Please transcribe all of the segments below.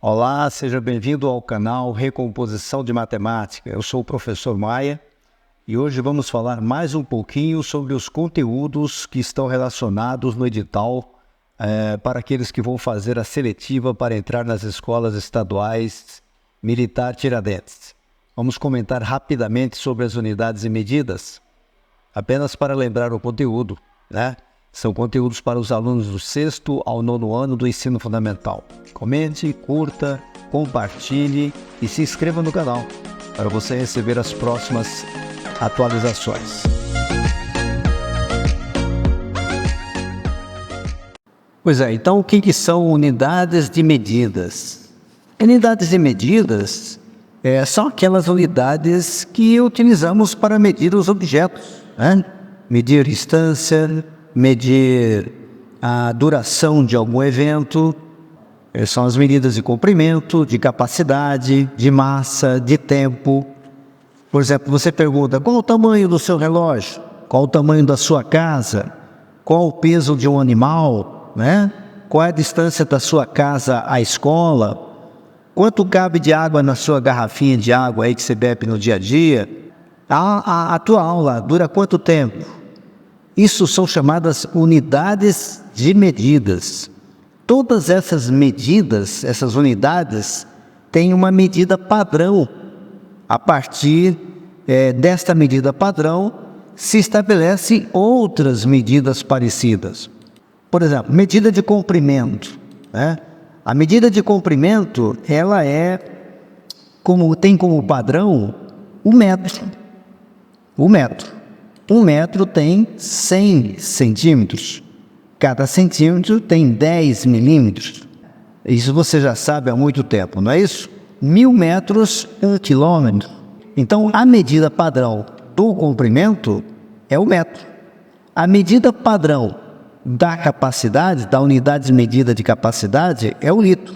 Olá, seja bem-vindo ao canal Recomposição de Matemática. Eu sou o professor Maia e hoje vamos falar mais um pouquinho sobre os conteúdos que estão relacionados no edital para aqueles que vão fazer a seletiva para entrar nas escolas estaduais Militar Tiradentes. Vamos comentar rapidamente sobre as unidades e medidas, apenas para lembrar o conteúdo, né? São conteúdos para os alunos do 6º ao 9º ano do ensino fundamental. Comente, curta, compartilhe e se inscreva no canal para você receber as próximas atualizações. Pois é, então o que são unidades de medidas? Unidades de medidas são aquelas unidades que utilizamos para medir os objetos, né? Medir distância, medir a duração de algum evento, são as medidas de comprimento, de capacidade, de massa, de tempo. Por exemplo, você pergunta, qual o tamanho do seu relógio? Qual o tamanho da sua casa? Qual o peso de um animal, né? Qual é a distância da sua casa à escola? Quanto cabe de água na sua garrafinha de água aí que você bebe no dia a dia? A tua aula dura quanto tempo? Isso são chamadas unidades de medidas. Todas essas medidas, essas unidades, têm uma medida padrão. A partir desta medida padrão, se estabelecem outras medidas parecidas. Por exemplo, medida de comprimento, né? A medida de comprimento, ela tem como padrão o metro. O metro. 1 metro tem 100 centímetros. Cada centímetro tem 10 milímetros. Isso você já sabe há muito tempo, não é isso? 1000 metros, 1 quilômetro. Então, a medida padrão do comprimento é o metro. A medida padrão da capacidade, da unidade de medida de capacidade, é o litro.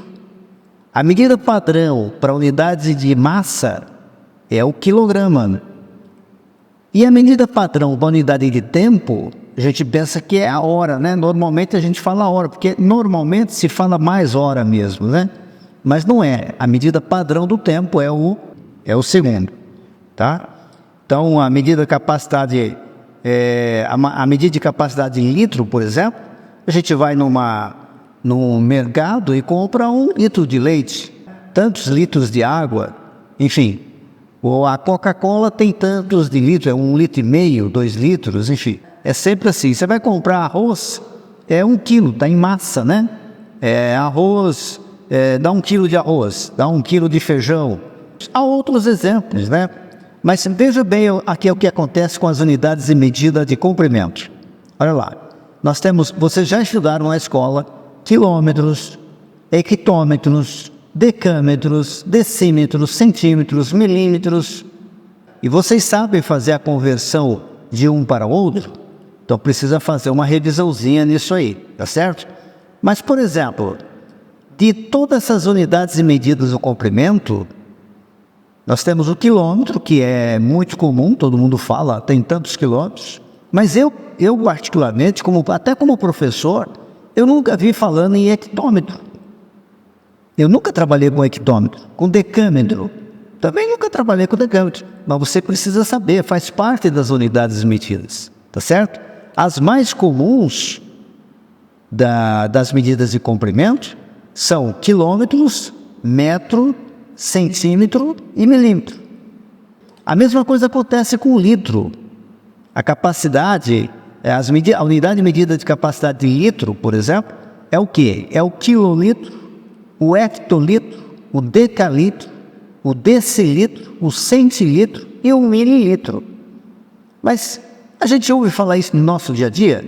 A medida padrão para a unidade de massa é o quilograma. E a medida padrão da unidade de tempo, a gente pensa que é a hora, né? Normalmente a gente fala hora, porque normalmente se fala mais hora mesmo, né? Mas não é. A medida padrão do tempo é o segundo, tá? Então, a medida de capacidade, a medida de capacidade em litro, por exemplo, a gente vai num mercado e compra 1 litro de leite, tantos litros de água, enfim. A Coca-Cola tem tantos de litros, 1,5 litro, 2 litros, enfim. É sempre assim. Você vai comprar arroz, 1 quilo, está em massa, né? Arroz, dá 1 quilo de arroz, dá 1 quilo de feijão. Há outros exemplos, né? Mas veja bem aqui o que acontece com as unidades de medida de comprimento. Olha lá, vocês já estudaram na escola quilômetros, hectômetros, decâmetros, decímetros, centímetros, milímetros. E vocês sabem fazer a conversão de um para o outro? Então precisa fazer uma revisãozinha nisso aí, tá certo? Mas, por exemplo, de todas essas unidades de medidas do comprimento, nós temos o quilômetro, que é muito comum, todo mundo fala, tem tantos quilômetros. Mas eu particularmente, até como professor, eu nunca vi falando em hectômetro. Eu nunca trabalhei com hectômetro, com decâmetro. Também nunca trabalhei com decâmetro. Mas você precisa saber, faz parte das unidades medidas, tá certo? As mais comuns das medidas de comprimento são quilômetros, metro, centímetro e milímetro. A mesma coisa acontece com o litro. A capacidade, a unidade de medida de capacidade de litro, por exemplo, é o quê? É o quilolitro, o hectolitro, o decalitro, o decilitro, o centilitro e o mililitro. Mas a gente ouve falar isso no nosso dia a dia?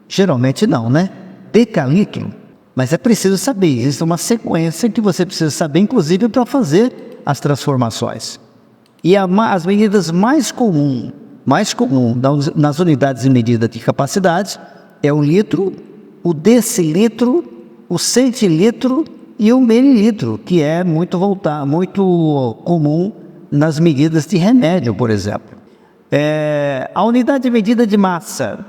Geralmente não, né? Decalitro. Mas é preciso saber, existe uma sequência que você precisa saber, inclusive para fazer as transformações. E as medidas mais comum nas unidades de medida de capacidade é o litro, o decilitro, o centilitro e o mililitro, que é muito comum nas medidas de remédio, por exemplo. A unidade de medida de massa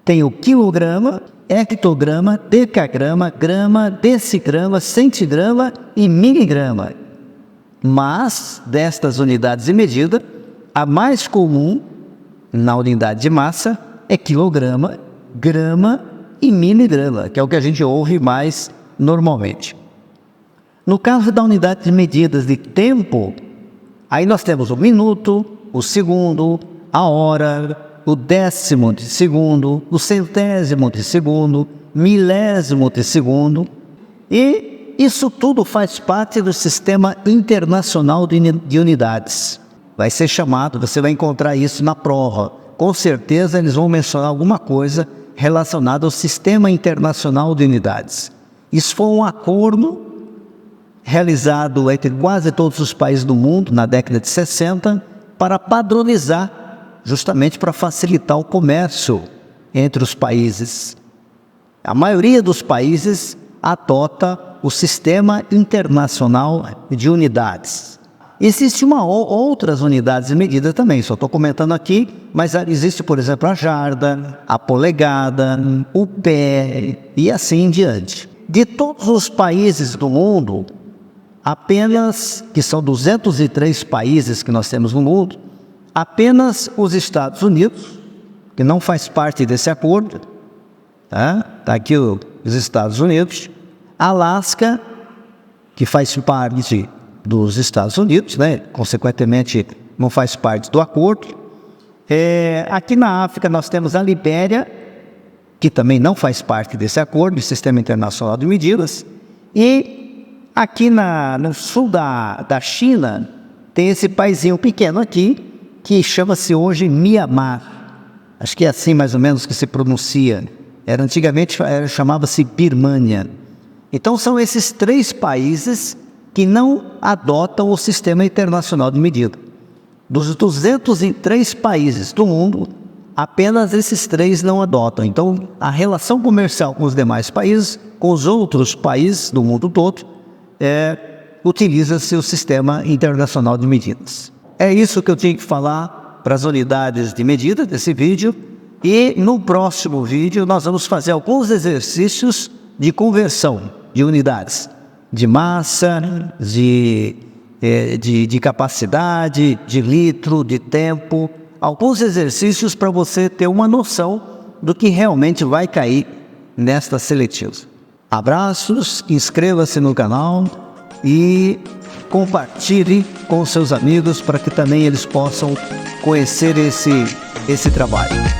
tem o quilograma, hectograma, decagrama, grama, decigrama, centigrama e miligrama. Mas, destas unidades de medida, a mais comum na unidade de massa é quilograma, grama e miligrama, que é o que a gente ouve mais normalmente. No caso da unidade de medidas de tempo, aí nós temos o minuto, o segundo, a hora, o décimo de segundo, o centésimo de segundo, milésimo de segundo, e isso tudo faz parte do Sistema Internacional de Unidades. Vai ser chamado, você vai encontrar isso na prova. Com certeza eles vão mencionar alguma coisa relacionada ao Sistema Internacional de Unidades. Isso foi um acordo realizado entre quase todos os países do mundo na década de 60 para padronizar, justamente para facilitar o comércio entre os países. A maioria dos países adota o Sistema Internacional de Unidades. Existem outras unidades de medida também, só estou comentando aqui, mas existe, por exemplo, a jarda, a polegada, o pé e assim em diante. De todos os países do mundo, apenas, que são 203 países que nós temos no mundo, apenas os Estados Unidos, que não faz parte desse acordo, tá aqui os Estados Unidos, Alasca, que faz parte dos Estados Unidos, consequentemente não faz parte do acordo. Aqui na África nós temos a Libéria, que também não faz parte desse acordo, do Sistema Internacional de Medidas, e aqui no sul da China tem esse paizinho pequeno aqui, que chama-se hoje Mianmar. Acho que é assim mais ou menos que se pronuncia. Antigamente chamava-se Birmânia. Então são esses 3 países que não adotam o Sistema Internacional de Medida. Dos 203 países do mundo, apenas esses 3 não adotam. Então a relação comercial com os demais países, com os outros países do mundo todo, utiliza-se o Sistema Internacional de Medidas. É isso que eu tinha que falar para as unidades de medida desse vídeo. E no próximo vídeo nós vamos fazer alguns exercícios de conversão de unidades de massa, de capacidade, de litro, de tempo. Alguns exercícios para você ter uma noção do que realmente vai cair nesta seletiva. Abraços, inscreva-se no canal e compartilhe com seus amigos para que também eles possam conhecer esse trabalho.